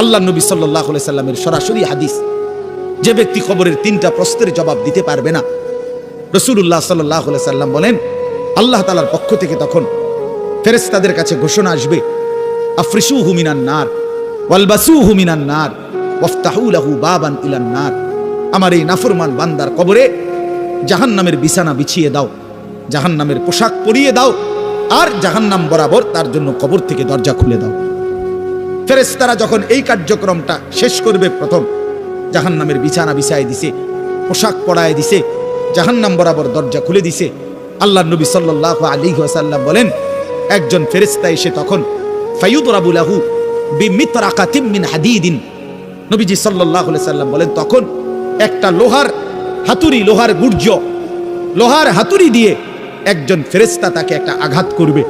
আল্লাহ নবী সাল্লাল্লাহু আলাইহি সাল্লামের সরাসরি হাদিস, যে ব্যক্তি কবরের 3টা প্রশ্নের জবাব দিতে পারবে না, রাসূলুল্লাহ সাল্লাল্লাহু আলাইহি সাল্লাম বলেন আল্লাহ তাআলার পক্ষ থেকে তখন ফেরেশতাদের কাছে ঘোষণা আসবে, আফরিশুহু মিনান নার ওয়ালবাসুহু মিনান নার ওয়াফতাহু লাহু বাবান ইলান নার। আমার এই নাফরমান বান্দার কবরে জাহান্নামের বিছানা বিছিয়ে দাও, জাহান্নামের পোশাক পরিয়ে দাও, আর জাহান্নাম বরাবর তার জন্য কবর থেকে দরজা খুলে দাও। ফেরেশতারা যখন এই কার্যক্রমটা শেষ করবে, প্রথম জাহান্নামের বিছানা বিছায় দিছে, পোশাক পরায় দিছে, জাহান্নাম বরাবর দরজা খুলে দিছে। আল্লাহর নবী সাল্লাল্লাহু আলাইহি ওয়াসাল্লাম বলেন একজন ফেরেশতা এসে তখন ফায়ুদরাবু লাহু বিমিতরাকাতিম মিন হাদিদিন, নবীজি সাল্লাল্লাহু আলাইহি সাল্লাম বলেন তখন একটা লোহার হাতুড়ি, লোহার গুর্জ, লোহার হাতুড়ি দিয়ে একজন ফেরেশতা তাকে একটা আঘাত করবে।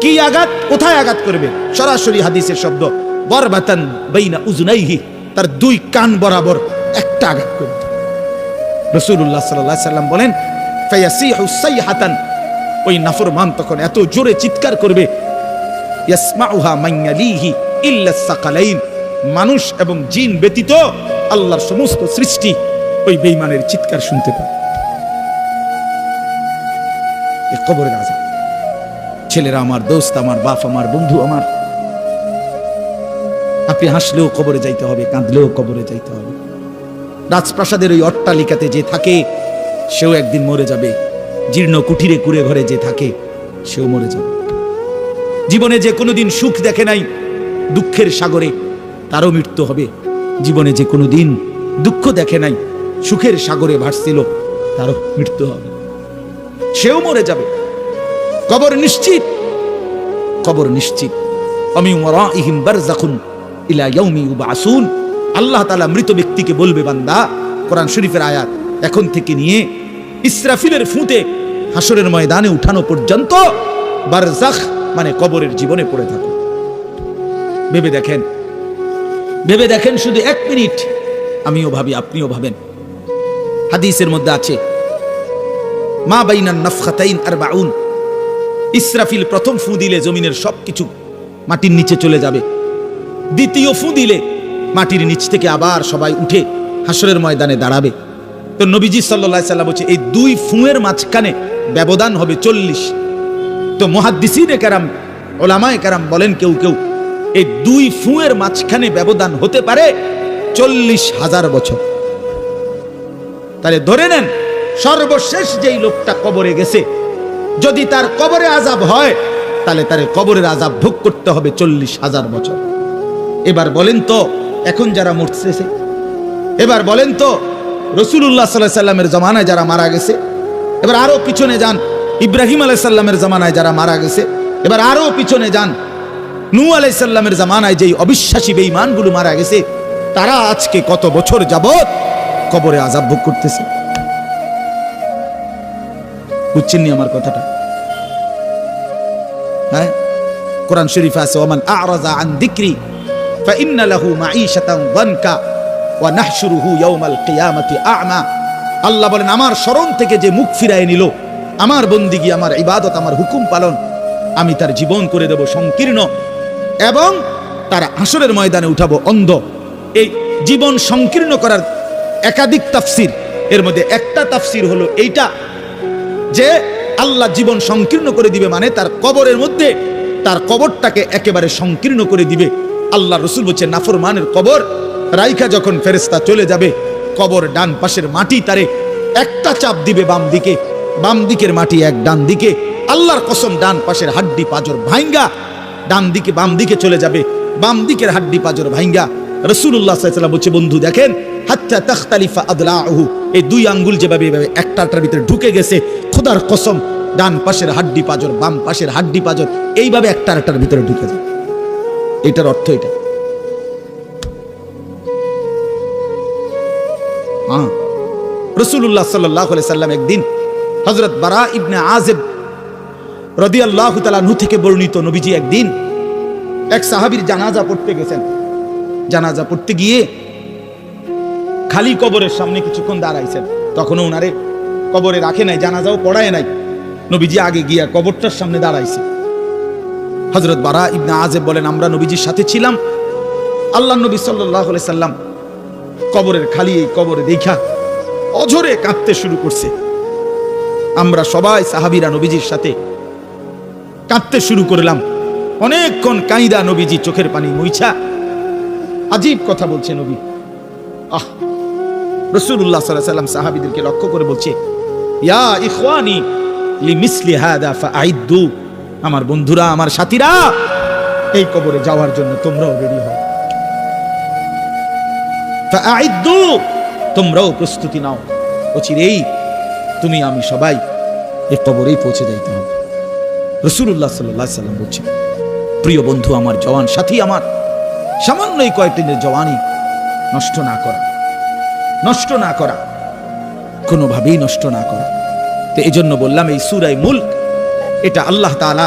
কি আঘাত, কোথায় আঘাত করবে? সরাসরি হাদিসের শব্দ, বরবাতান বাইনা উযুনাইহি, তার 2 কান বরাবর একটা আঘাত করবে। রাসূলুল্লাহ সাল্লাল্লাহু আলাইহি সাল্লাম বলেন ফায়াসিহু সাইহাতান, ওই নাফরমান তখন এত জোরে চিৎকার করবে, ইয়াসমাউহা মান ইয়ালিহি ইল্লা সাকালাইন, মানুষ এবং জিন ব্যতীত আল্লাহর সমস্ত সৃষ্টি ওই বেঈমানের চিৎকার শুনতে পায়। এই কবরের আযাব। ছেলেরা আমার, দোস্ত আমার, বাপ আমার, বন্ধু আমার, আপনি হাসলেও কবরে যাইতে হবে, কাঁদলেও কবরে যাইতে হবে। রাজপ্রাসাদের ওই অট্টালিকাতে যে থাকে সেও একদিন মরে যাবে, জীর্ণ কুঠিরে কুড়ে ঘরে যে থাকে সেও মরে যাবে। জীবনে যে কোনোদিন সুখ দেখে নাই, দুঃখের সাগরে, তারও মৃত্যু হবে। জীবনে যে কোনোদিন দুঃখ দেখে নাই, সুখের সাগরে ভাসছিল, তারও মৃত্যু হবে, সেও মরে যাবে। কবর নিশ্চিত, কবর নিশ্চিত। অমিন ওয়ারাইহিম বারযাখুন ইলা ইয়াউমি ইউবআসুন। আল্লাহ তাআলা মৃত ব্যক্তিকে বলবে, বান্দা, কোরআন শরীফের আয়াত, এখন থেকে নিয়ে ইসরাফিলের ফুঁতে হাসরের ময়দানে উঠানো পর্যন্ত বারযাখ মানে কবরের জীবনে পড়ে থাকো। ভেবে দেখেন, ভেবে দেখেন, শুধু 1 মিনিট আমিও ভাবি, আপনিও ভাবেন। হাদিসের মধ্যে আছে মা বাইনান নাফখাতাইন 40, ইসরাফিল প্রথম ফু দিলে জমিনের সবকিছু মাটির নিচে চলে যাবে, দ্বিতীয় ফু দিলে মাটির নিচ থেকে আবার সবাই উঠে হাসরের ময়দানে দাঁড়াবে। তো নবীজি সাল্লাল্লাহু আলাইহি সাল্লাম বলছে এই 2 ফুঁয়ের মাঝখানে ব্যবধান হবে 40। তো মুহাদ্দিসিনে কেরাম, উলামায়ে কেরাম বলেন কেউ কেউ এই 2 ফুঁয়ের মাঝখানে ব্যবধান হতে পারে 40,000 বছর। তাহলে ধরে নেন সর্বশেষ যেই লোকটা কবরে গেছে, যদি তার কবরে আযাব হয় তাহলে তার কবরের আযাব ভোগ করতে হবে 40,000 বছর। এবার বলেন তো এখন যারা মরতেছে, এবার বলেন তো রাসূলুল্লাহ সাল্লাল্লাহু আলাইহি সাল্লামের জামানায় যারা মারা গেছে, এবার আরো পিছনে যান ইব্রাহিম আলাইহিস সালামের জামানায় যারা মারা গেছে, এবার আরো পিছনে যান নূহ আলাইহিস সালামের জামানায় যেই অবিশ্বাসী বেঈমানগুলো মারা গেছে, তারা আজকে কত বছর যাবত কবরে আযাব ভোগ করতেছে। বুঝছেন নি আমার কথাটা? হ্যাঁ, কোরআন শরীফে আছে ওমান আ'রাযা আন যিকরি ফাইন্না লাহু মাঈশাতান যানকা ওয়া নাহশুরুহু ইয়াওমাল কিয়ামাতি আ'মা। আল্লাহ বলেন আমার স্মরণ থেকে যে মুখ ফিরায় নিল, আমার বন্দিগি, আমার ইবাদত, আমার হুকুম পালন, আমি তার জীবন করে দেব সংকীর্ণ এবং তার হাসরের ময়দানে উঠাবো অন্ধ। এই জীবন সংকীর্ণ করার একাধিক তাফসীর, এর মধ্যে একটা তাফসীর হলো এইটা যে আল্লাহ জীবন সংকীর্ণ করে দিবে, মানে তার কবরের মধ্যে তার কবরটাকে একেবারে সংকীর্ণ করে দিবে। আল্লাহ রাসূল বলছে নাফরমানের কবর রাইখা যখন ফেরেশতা চলে যাবে, কবর ডান পাশের মাটি তারে একটা চাপ দিবে বাম দিকে, বাম দিকের মাটি এক ডান দিকে। আল্লাহর কসম ডান পাশের হাড্ডি পাঁজর ভাঙ্গা ডান দিকে বাম দিকে চলে যাবে, বাম দিকের হাড্ডি পাঁজর ভাঙ্গা। রাসূলুল্লাহ সাল্লাল্লাহু আলাইহি ওয়াসাল্লাম বলছে, বন্ধু দেখেন হাত্তা তাখতালিফা আদলাউহু, এই 2 আঙ্গুল যেভাবে একটাটার ভিতরে ঢুকে গেছে, খোদার কসম ডান পাশের হাড্ডি পাঁজর বাম পাশের হাড্ডি পাঁজর এইভাবে একটার ভিতরে ঢুকে যায়। এটার অর্থ এটা। হ্যাঁ, রাসূলুল্লাহ সাল্লাল্লাহু আলাইহি সাল্লাম একদিন হযরত বারা ইবনে আযিব রাদিয়াল্লাহু তাআলা আনহু থেকে বর্ণিত, নবীজি একদিন এক সাহাবীর জানাজা পড়তে গেছেন। জানাজা পড়তে গিয়ে খালি কবরের সামনে কিছুক্ষণ দাঁড়াইছেন, তখনও ওনারে কবরে রাখে নাই, জানাজাও পড়ায় নাই। নবীজি আগে গিয়া কবরটার সামনে দাঁড়াইছে। হযরত বারা ইবনে আযিব বলেন আমরা নবীজির সাথে ছিলাম, আল্লাহ নবী সাল্লাল্লাহু আলাইহি সাল্লাম কবরের খালি এই কবরে দেখা অঝরে কাঁদতে শুরু করছে। আমরা সবাই সাহাবীরা নবীজির সাথে কাঁদতে শুরু করলাম। অনেকক্ষণ কাঁইদা নবীজি চোখের পানি মুইছা আজীব কথা বলছে নবী। রাসূলুল্লাহ সাল্লাল্লাহু আলাইহি সাল্লাম সাহাবীদেরকে লক্ষ্য করে বলছে, ইয়া ইখওয়ানি লিমিসলি হাদা ফাআইদ্দু, আমার বন্ধুরা, আমার সাথীরা, এই কবরে যাওয়ার জন্য তোমরাও রেডি হও। ফাআইদ্দু, তোমরাও প্রস্তুতি নাও। অচিরেই তুমি আমি সবাই এই কবরেই পৌঁছে যাইতে হবে। রাসূলুল্লাহ সাল্লাল্লাহু আলাইহি সাল্লাম বলছেন, প্রিয় বন্ধু আমার, জওয়ান সাথী আমার, সামান্য এই কয়েকদিনের জওয়ানি নষ্ট না করা, নষ্ট না করা, কোনোভাবেই নষ্ট না করা। তো এই জন্য বললাম, এই সূরা মুলক এটা আল্লাহ তাআলা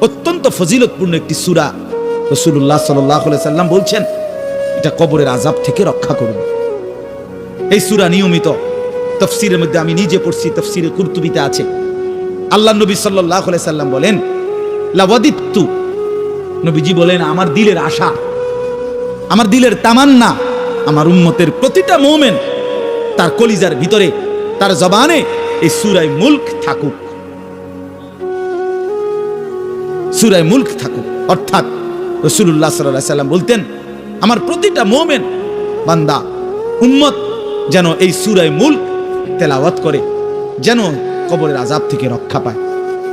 অত্যন্ত ফজিলতপূর্ণ একটি সূরা। রাসূলুল্লাহ সাল্লাল্লাহু আলাইহি সাল্লাম বলছেন এটা কবরের আযাব থেকে রক্ষা করবে। এই সূরা নিয়মিত তাফসীরের মধ্যে আমি নিজে পড়ছি, তাফসীরে কুরতুবিতে আছে। আল্লাহ নবী সাল্লাল্লাহু আলাইহি সাল্লাম বলেন, লাওয়াদিতু, নবীজি বলেন আমার দিলের আশা, আমার দিলের তামান্না, আমার উম্মতের প্রতিটা মুমিন তার কলিজার ভিতরে, তার জবানে এই সূরা মুলক থাকুক, সূরা মুলক থাকুক। অর্থাৎ রাসূলুল্লাহ সাল্লাল্লাহু আলাইহি সাল্লাম বলতেন আমার প্রতিটা মুমিন বান্দা উম্মত যেন এই সূরা মুলক তেলাওয়াত করে, যেন কবরের আযাব থেকে রক্ষা পায়।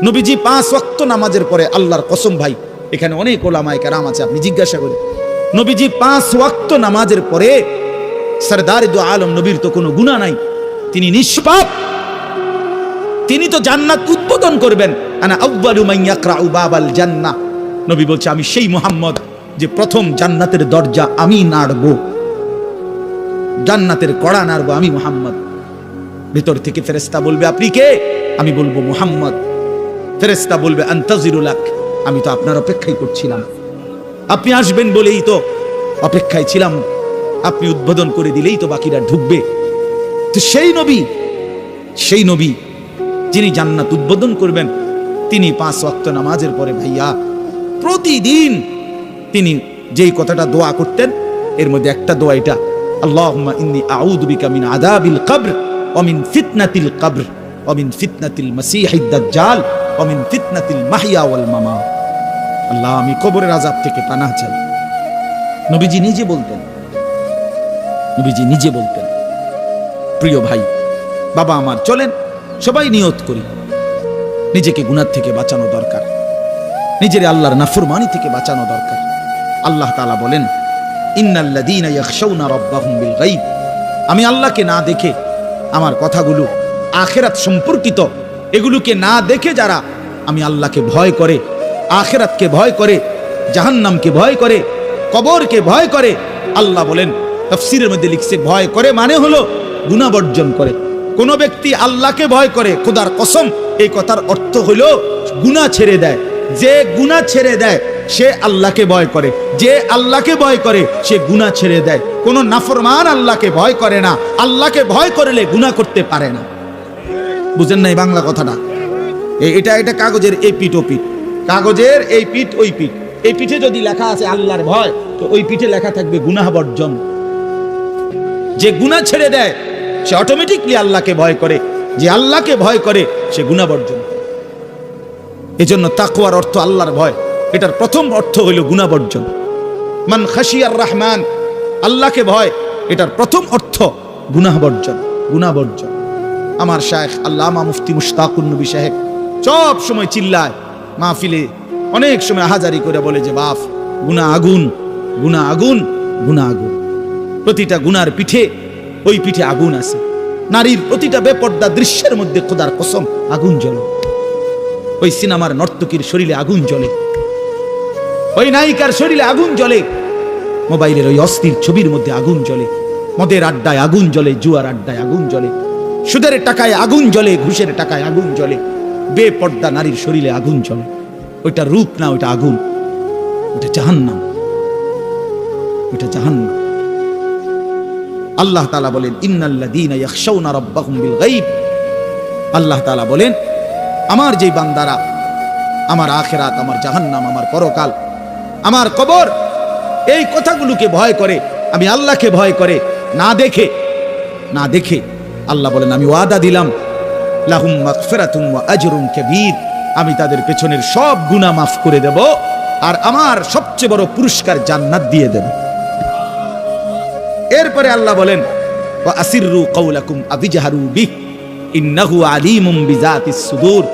নবীজি 5 ওয়াক্ত নামাজের পরে, আল্লাহর কসম ভাই, এখানে অনেক ওলামায়ে কেরাম আছে, আপনি জিজ্ঞাসা করেন, নবীজি 5 ওয়াক্ত নামাজের পরে, সরদার দু আলম নবীর তো কোনো গুনাহ নাই, তিনি নিষ্পাপ, তিনি তো জান্নাত উদ্বোধন করবেন। আনা আউয়ালু মান ইয়াকরাউ বাবাল জান্নাহ, নবী বলছে আমি সেই মুহাম্মদ যে প্রথম জান্নাতের দরজা আমি নাড়বো, জান্নাতের কড়া নাড়বো আমি মুহাম্মদ। ভিতর থেকে ফেরেশতা বলবে আপনি কে? আমি বলবো মুহাম্মদ। ফেরেশতা বলবে আনতাজিরু লাক, আমি তো আপনার অপেক্ষাই করছিলাম, আপনি আসবেন বলেই তো অপেক্ষায় ছিলাম, আপনি উদ্বোধন করে দিলেই তো বাকিরা ঢুকবে। তো সেই নবী যিনি জান্নাত উদ্বোধন করবেন, তিনি 5 ওয়াক্ত নামাজের পরে ভাইয়া প্রতিদিন তিনি যেই কথাটা দোয়া করতেন, এর মধ্যে একটা দোয়া এটা, আল্লাহুম্মা ইন্নী আউযু বিকা মিন আযাবিল কবর ওয়া মিন ফিতনাতিল কবর ওয়া মিন ফিতনাতিল মাসীহিদ দাজ্জাল ওয়া মিন ফিতনাতিল মাহইয়া ওয়াল মামাত। আল্লাহ, আমি কবরের আযাব থেকে পানাহ চাই। নবীজি নিজে বলতেন। প্রিয় ভাই, বাবা আমার, চলেন সবাই নিয়ত করি, নিজেকে গুনাহ থেকে বাঁচানো দরকার, নিজের আল্লাহর নাফরমানি থেকে বাঁচানো দরকার। আল্লাহ তাআলা বলেন, ইন্নাল্লাযীনা ইয়াখশাউনা রাব্বাহুম বিল গায়ব, আমি আল্লাহকে না দেখে, আমার কথাগুলো আখিরাত সম্পর্কিত, এগুলোকে না দেখে যারা আমি আল্লাহকে ভয় করে, আখিরাতকে ভয় করে, জাহান্নামকে ভয় করে, কবরকে ভয় করে, আল্লাহ বলেন, তাফসীরের মধ্যে লিখছে ভয় করে মানে হলো গুনাহ বর্জন করে। কোন ব্যক্তি আল্লাহকে ভয় করে, খোদার কসম, এই কথার অর্থ হলো গুনাহ ছেড়ে দেয়। যে গুনাহ ছেড়ে দেয় সে আল্লাহকে ভয় করে, যে আল্লাহকে ভয় করে সে গুনাহ ছেড়ে দেয়। কোন নাফরমান আল্লাহকে ভয় করে না, আল্লাহকে ভয় করলে গুনাহ করতে পারে না। বুঝেন নাই বাংলা কথাটা? এটা কাগজের এই পিঠ ও পিঠ, কাগজের এই পিঠ ওই পিঠ, এই পিঠে যদি লেখা আছে আল্লাহর ভয়, তো ওই পিঠে লেখা থাকবে গুনাহ বর্জন। যে গুনাহ ছেড়ে দেয় সে অটোমেটিকলি আল্লাহকে ভয় করে, যে আল্লাহকে ভয় করে সে গুনাহ বর্জন। এজন্য তাকওয়ার অর্থ আল্লাহর ভয়, এটার প্রথম অর্থ হইল গুনাহ বর্জন। মান খাশিয়ার রহমান, আল্লাহকে ভয়, এটার প্রথম অর্থ গুনাহ বর্জন, গুনাহ বর্জন। আমার শায়েখ আল্লামা মুফতি মুশতাকুন নবী সাহেব সব সময় চিল্লায় মাহফিলে, অনেক সময় আহাজারি করে বলে যে বাপ, গুনাহ আগুন, গুনাহ আগুন, গুনাহ আগুন। প্রতিটা গুনার পিঠে, ওই পিঠে আগুন আছে। নারীর প্রতিটা বেপর্দা দৃশ্যের মধ্যে খোদার কসম আগুন জ্বলে। ওই সিনেমার নর্তকীর শরীরে আগুন জ্বলে, ওই নায়িকার শরীরে আগুন জ্বলে, মোবাইলের ওই অস্থির ছবির মধ্যে আগুন জ্বলে, মদের আড্ডায় আগুন জ্বলে, জুয়ার আড্ডায় আগুন জ্বলে, সুদের টাকায় আগুন জ্বলে, ঘুষের টাকায় আগুন জ্বলে, বেপর্দা নারীর শরীরে আগুন জ্বলে। ওইটা রূপ না, ওইটা আগুন, ওইটা জাহান্নাম, ওইটা জাহান্নাম। আল্লাহ তাআলা বলেন, ইন্নাল্লাযীনা ইয়াখশাউনা রাব্বাহুম বিল গায়ব, আল্লাহ তাআলা বলেন আমার যেই বান্দারা আমার আখিরাত, আমার জাহান্নাম, আমার পরকাল, আমার কবর এই কথাগুলোকে ভয় করে, আমি আল্লাহকে ভয় করে না দেখে আল্লাহ বলেন আমি ওয়াদা দিলাম লাহুম মাগফিরাতুন ওয়া আজরুন কাবীর, আমি তাদের পেছনের সব গুনাহ মাফ করে দেব আর আমার সবচেয়ে বড় পুরস্কার জান্নাত দিয়ে দেব। এরপরে আল্লাহ বলেন ওয়া আসিররু কাওলাকুম আবিজহারু বিহি ইন্নাহু আলিমুম বিযাতিস সুদূর।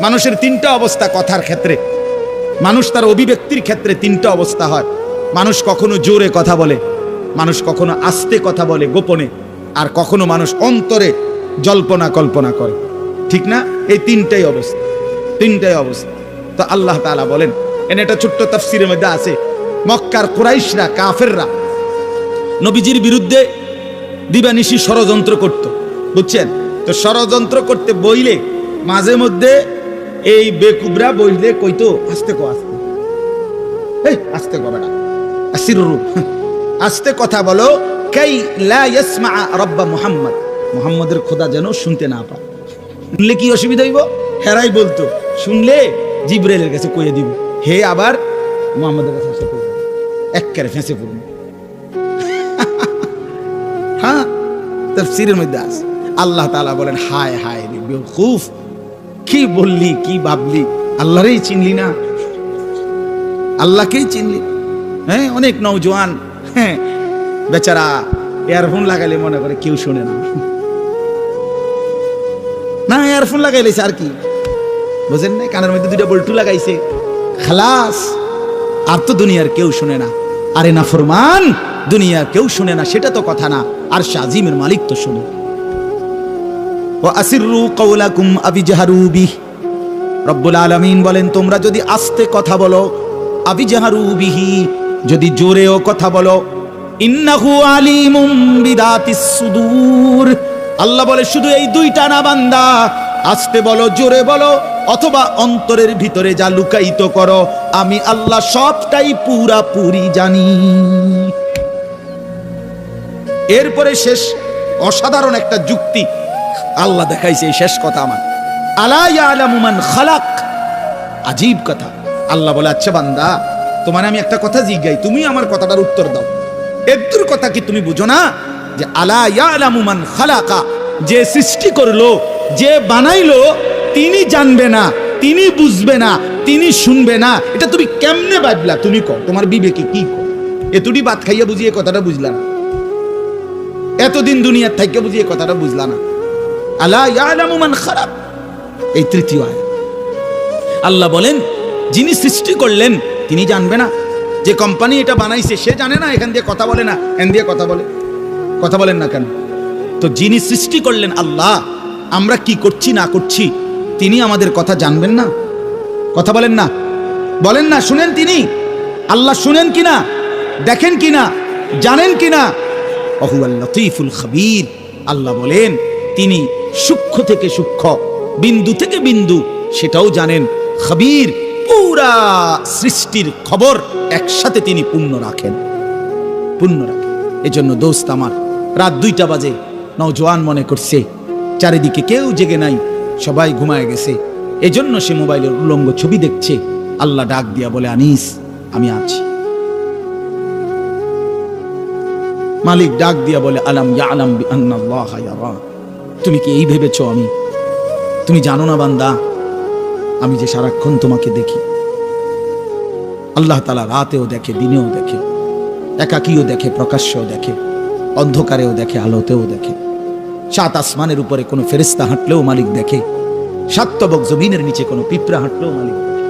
মানুষের তিনটা অবস্থা কথার ক্ষেত্রে, মানুষ তার অভিব্যক্তির ক্ষেত্রে তিনটা অবস্থা হয়। মানুষ কখনো জোরে কথা বলে, মানুষ কখনো আস্তে কথা বলে গোপনে, আর কখনো মানুষ অন্তরে জল্পনা কল্পনা করে, ঠিক না? এই তিনটাই অবস্থা। তো আল্লাহ তাআলা বলেন, এনে একটা ছোট্ট তাফসীরের মধ্যে আছে, মক্কার কুরাইশরা কাফেররা নবীজির বিরুদ্ধে দিবানিশি ষড়যন্ত্র করত, বুঝছেন? তো ষড়যন্ত্র করতে বইলে মাঝে মধ্যে এই বেকুবরা বইলে কইতো আস্তে কবে না আসিররু, আস্তে কথা বলো, কাই লা ইয়াসমা রাব্বা মুহাম্মদ, মুহাম্মদের খোদা যেন শুনতে না পায়। শুনলে কি অসুবিধা হইব? হেরাই বলতো শুনলে জিবরাইলের কাছে কইয়ে দিব, হে আবার মুহাম্মদের কাছে আসে কইবে, একবারে ফেঁসে পড়বে। হ্যাঁ, তাফসীরের মধ্যে আছে। আল্লাহ তাআলা বলেন হায় হায় রে বেওকুফ, কি বললি, কি ভাবলি, আল্লাহরই চিনলি না, আল্লাহকেই চিনলি। হ্যাঁ, অনেক নওজোয়ান হ্যাঁ বেচারা ইয়ারফোন লাগাইলে মনে করে কেউ শোনে না, ইয়ারফোন লাগাইলেছে আর কি, বুঝেন না? কানের মধ্যে দুইটা বল্টু লাগাইছে, খালাস, আর তো দুনিয়ার কেউ শুনে না। আরে না ফরমান, দুনিয়ার কেউ শুনে না সেটা তো কথা না, আর শাজিমের মালিক তো শুনে। ওয়া আসিররু কাওলাকুম আবিজহারু বিহি, রব্বুল আলামিন বলেন তোমরা যদি আস্তে কথা বলো, আবিজহারু বিহি, যদি জোরেও কথা বলো, ইন্নাহু আলিমুম বিযাতিস সুদূর, আল্লাহ বলে শুধু এই দুইটা না বান্দা, আস্তে বলো জোরে বলো অথবা অন্তরের ভিতরে যা লুকায়িত করো, আমি আল্লাহ সবটাই পুরাপুরি জানি। এরপরে শেষ অসাধারণ একটা যুক্তি আল্লাহ দেখাইছে, এই শেষ কথা আমার, আলা ইয়ালামু মান খালাক, আজীব কথা। আল্লাহ বলে আচ্ছা বান্দা, তোমার আমি একটা কথা জিজ্ঞাই, তুমি আমার কথাটার উত্তর দাও। একটুর কথা কি তুমি বুঝো না যে আলা ইয়ালামু মান খালাকা, যে সৃষ্টি করলো, যে বানাইলো, তিনি জানবে না, তিনি বুঝবে না, তিনি শুনবে না, এটা তুমি কেমনে ভাবলা? তুমি কও, তোমার বিবেকে কি কও? এতটি ভাত খাইয়া বুঝিয়ে কথাটা বুঝলা না, এতদিন দুনিয়ার থেকে বুঝিয়ে কথাটা বুঝলা না। আলা ইয়ালামু মান খালাক, এই তৃতীয় আয়াত। আল্লাহ বলেন যিনি সৃষ্টি করলেন তিনি জানবে না? যে কোম্পানি এটা বানাইছে সে জানে না এখান দিয়ে কথা বলে না, এখান দিয়ে কথা বলে? কথা বলেন না কেন? তো যিনি সৃষ্টি করলেন আল্লাহ, আমরা কি করছি না করছি তিনি আমাদের কথা জানবেন না? কথা বলেন না, বলেন না, শুনেন তিনি? আল্লাহ শুনেন কিনা, দেখেন কিনা, জানেন কিনা? ওহুয়াল লতীফুল খবীর, আল্লাহ বলেন তিনি সূক্ষ্ম থেকে সূক্ষ্ম, বিন্দু থেকে বিন্দু সেটাও জানেন। খবীর, পুরা সৃষ্টির খবর একসাথে তিনি পূর্ণ রাখেন। এজন্য দোস্ত আমার, রাত 2টা বাজে, নওজোয়ান মনে করছে চারিদিকে কেউ জেগে নাই, সবাই ঘুমায় গেছে, এজন্য সে মোবাইলের উলঙ্গ ছবি দেখছে। আল্লাহ ডাক দিয়া বলে আনিস আমি আছি। মালিক ডাক দিয়া বলে আলাম ইয়ালাম বিআন্নাল্লাহা ইয়ারা, তুমি কি এই ভেবেছো তুমি জানো না বান্দা, আমি যে সারাক্ষণ তোমাকে দেখি। আল্লাহ তাআলা রাতেও দেখে, দিনেও দেখে, একাকীও দেখে, প্রকাশ্যও দেখে, অন্ধকারেও দেখে, আলোতেও দেখে। 7 আসমানের উপরে কোনো ফেরেশতা হাঁটলেও মালিক দেখে, 7 তবক জমিনের নিচে কোনো পিঁপড়া হাঁটলেও মালিক দেখে।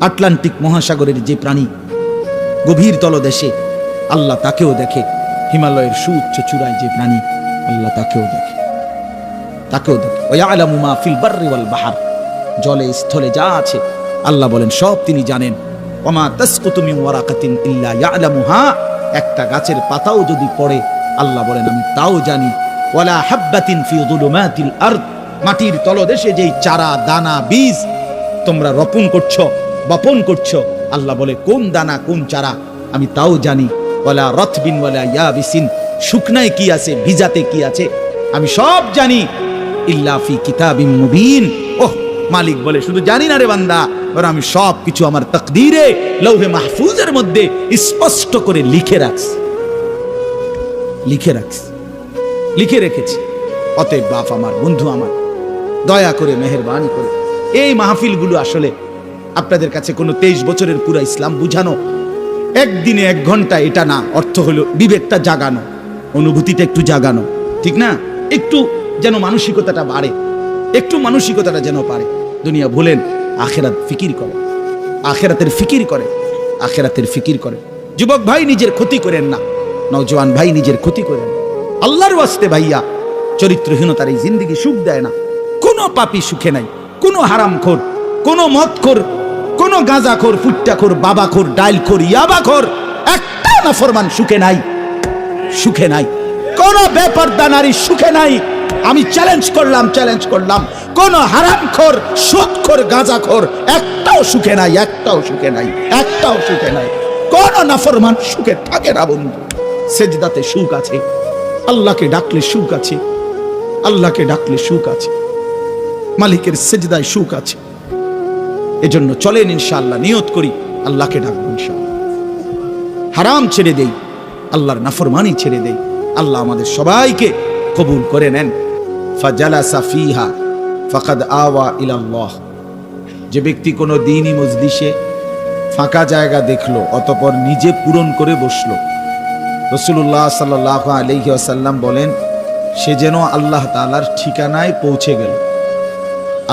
আটলান্টিক মহাসাগরের যে প্রাণী গভীর তলদেশে, আল্লাহ তাকেও দেখে। হিমালয়ের সুউচ্চ চূড়ায় যে প্রাণী, আল্লাহ তাকেও দেখে। ওয়ায়ালামু মা ফিল বাররি ওয়াল বাহর, জলে স্থলে যা আছে আল্লাহ বলেন সব তিনি জানেন। ওমা তাসকুতু মিন ওয়ারাকাতিন ইল্লা ইয়ালামুহা, একটা গাছের পাতাও যদি পড়ে আল্লাহ বলেন আমি তাও জানি। ওয়ালা হাববাতিন ফি যুলুমাতিল আরদ, মাটির তলদেশে যেই চারা দানা বীজ তোমরা রোপণ করছো, বপন করছো, আল্লাহ বলে কোন দানা কোন চারা আমি তাও জানি। ওয়ালা রাতবিন ওয়ালা ইয়াবিসিন, শুকনায় কি আছে ভিজাতে কি আছে আমি সব জানি। ইল্লা ফি কিতাবিম মুবিন, ওহ মালিক বলে শুধু জানি না রে বান্দা, কারণ আমি সব কিছু আমার তাকদীরে লৌহে মাহফুজের মধ্যে স্পষ্ট করে লিখে রাখছি, লিখে রেখেছি। অতএব বাপ আমার, বন্ধু আমার, দয়া করে মেহেরবানি করে এই মাহফিলগুলো আসলে আপনাদের কাছে কোনো 23 বছরের পুরা ইসলাম বুঝানো, একদিনে 1 ঘন্টা, এটা না। অর্থ হলো বিবেকটা জাগানো, অনুভূতিটা একটু জাগানো, ঠিক না? একটু যেন মানসিকতাটা বাড়ে, একটু মানসিকতাটা যেন পারে। দুনিয়া ভুলেন, আখেরাত ফিকির করে, আখেরাতের ফিকির করে, আখেরাতের ফিকির করে। যুবক ভাই নিজের ক্ষতি করেন না, নওজওয়ান ভাই নিজের ক্ষতি করেন। আল্লাহর ওয়াস্তে ভাইয়া, চরিত্রহীনতার এই জিন্দেগি সুখ দেয় না। কোনো পাপী সুখে নাই, কোনো হারামখোর, কোনো মদখোর, কোনো গাঁজাখোর, ফুট্টাখোর, বাবাখোর, ডাইলখোর, ইয়াবাখোর, একটা নাফরমান সুখে নাই, সুখে নাই। কোন বেপরদা নারী সুখে নাই। আমি চ্যালেঞ্জ করলাম, কোন হারামখোর, সুদখোর, গাঁজাখোর একটাও সুখে নাই, একটাও সুখে নাই, একটাও সুখে নাই। কোন নাফরমান সুখে থাকে না বন্ধু। সেজদাতে সুখ আছে, আল্লাহকে ডাকলে সুখ আছে, আল্লাহকে ডাকলে সুখ আছে, মালিকের সেজদায় সুখ আছে। এজন্য চলেন ইনশাআল্লাহ, নিয়ত করি আল্লাহকে ডাকবো ইনশাআল্লাহ। হারাম ছেড়ে দেই, আল্লাহর নাফরমানি ছেড়ে দেই। আল্লাহ আমাদের সবাইকে কবুল করে নেন। ফাজালাসা ফিহা ফাকাদ আওয়া ইলাল্লাহ। যে ব্যক্তি কোনো দ্বীনি মজলিসে ফাঁকা জায়গা দেখলো, অতঃপর নিজে পূরণ করে বসলো, রাসূলুল্লাহ সাল্লাল্লাহু আলাইহি ওয়াসাল্লাম বলেন, সে যেন আল্লাহ তাআলার ঠিকানায় পৌঁছে গেল।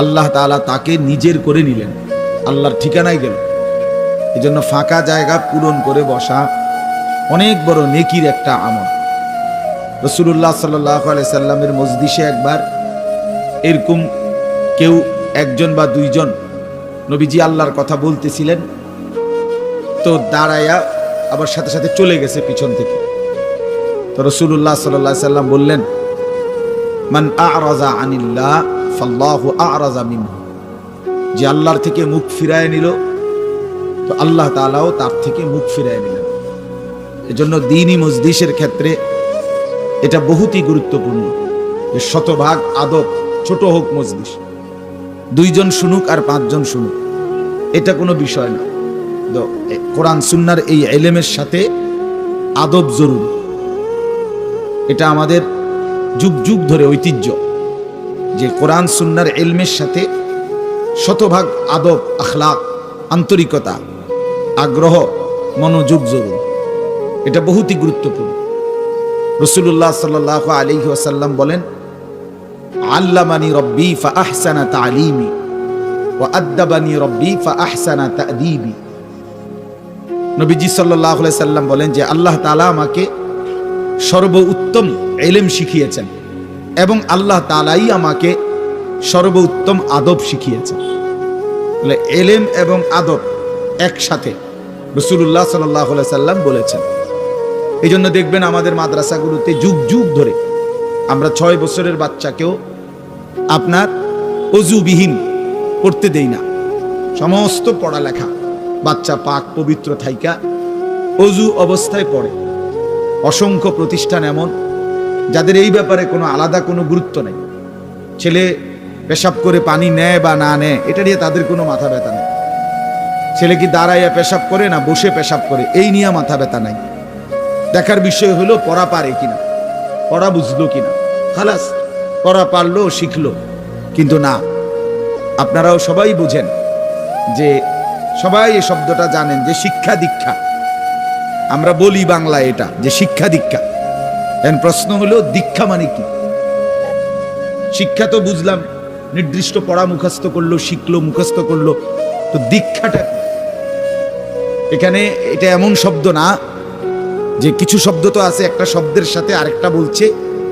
আল্লাহ তাআলা তাকে নিজের করে নিলেন, আল্লাহর ঠিকানায় গেল। এজন্য ফাঁকা জায়গা পূরণ করে বসা অনেক বড় নেকির একটা আমল। রাসূলুল্লাহ সাল্লাল্লাহু আলাইহি সাল্লামের মজলিসে একবার এরকম কেউ 1 বা 2 নবীজি আল্লাহর কথা বলতেছিলেন, তো দাঁড়ায়া আবার সাথে সাথে চলে গেছে পিছন থেকে। তো রাসূলুল্লাহ সাল্লাল্লাহু আলাইহি সাল্লাম বললেন, মান আ'রাযা আনিল্লাহ ফাল্লাহু আ'রাযা মিনহু। যে আল্লাহর থেকে মুখ ফিরায় নিল, তো আল্লাহ তাআলাও তার থেকে মুখ ফিরায় নিলেন। এজন্য দ্বীনি মজলিসের ক্ষেত্রে এটা বহুতই গুরুত্বপূর্ণ যে শতভাগ আদব, ছোট হোক মজলিস, 2 জন শুনুক আর 5 জন শুনুক, এটা কোনো বিষয় না। তো কোরআন সুন্নাহর এই ইলমের সাথে আদব জরুরি। এটা আমাদের যুগ যুগ ধরে ঐতিহ্য যে কোরআন সুন্নাহর ইলমের সাথে শতভাগ আদব, আখলাক, আন্তরিকতা, আগ্রহ, মনোযোগ জরুরি। এটা বহুতই গুরুত্বপূর্ণ। রাসূলুল্লাহ সাল্লাল্লাহু আলাইহি ওয়াসাল্লাম বলেন, আল্লামানি রব্বি ফাআহসানা তা'লিমি ওয়া আদ্দাবানি রব্বি ফাআহসানা তা'দীবি। নবীজি সাল্লাল্লাহু আলাইহি সাল্লাম বলেন যে আল্লাহ তাআলা আমাকে সর্বোত্তম ইলম শিখিয়েছেন এবং আল্লাহ তাআলাই আমাকে সর্বোত্তম আদব শিখিয়েছেন। তাহলে ইলম এবং আদব একসাথে রাসূলুল্লাহ সাল্লাল্লাহু আলাইহি সাল্লাম বলেছেন। এই জন্য দেখবেন আমাদের মাদ্রাসাগুলোতে যুগ যুগ ধরে আমরা 6 বছরের বাচ্চাকেও আপনার অজুবিহীন পড়তে দেই না। সমস্ত পড়ালেখা বাচ্চা পাক পবিত্র থাইকা অজু অবস্থায় পড়ে। অসংখ্য প্রতিষ্ঠান এমন যাদের এই ব্যাপারে কোনো আলাদা কোনো গুরুত্ব নেই। ছেলে পেশাব করে পানি নেয় বা না নেয়, এটা নিয়ে তাদের কোনো মাথা ব্যথা নেই। ছেলে কি দাঁড়াইয়া পেশাব করে না বসে পেশাব করে, এই নিয়ে মাথা ব্যথা নাই। দেখার বিষয় হলো পড়া পারে কিনা, পড়া বুঝলো কিনা, খালাস। পড়া পারলো, শিখলো। কিন্তু না, আপনারাও সবাই বুঝেন যে সবাই এই শব্দটা জানেন যে শিক্ষা দীক্ষা, আমরা বলি বাংলায় এটা যে শিক্ষা দীক্ষা। এখন প্রশ্ন হলো দীক্ষা মানে কি? শিক্ষা তো বুঝলাম, নির্দিষ্ট পড়া মুখস্থ করলো, শিখলো, মুখস্থ করলো, তো দীক্ষাটা কি? এখানে এটা এমন শব্দ না যে কিছু শব্দ তো আছে একটা শব্দের সাথে আরেকটা বলছে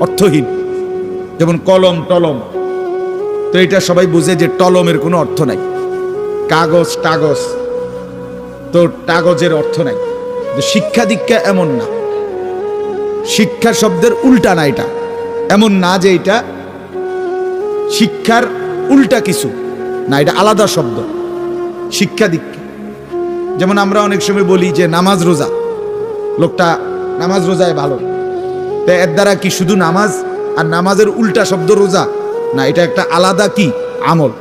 অর্থহীন, যেমন কলম টলম। তো এটা সবাই বুঝে যে টলমের কোনো অর্থ নাই। কাগজ টাগজ, তো কাগজের অর্থ নাই। শিক্ষা দীক্ষা এমন না, শিক্ষা শব্দের উল্টা না। এটা এমন না যে এটা শিক্ষার উল্টা কিছু না, এটা আলাদা শব্দ। শিক্ষা দীক্ষা যেমন আমরা অনেক সময় বলি যে নামাজ রোজা, লোকটা নামাজ রোজায় ভালো, তো এর দ্বারা কি শুধু নামাজ আর নামাজের উল্টা শব্দ রোজা না? এটা একটা আলাদা কি আমল।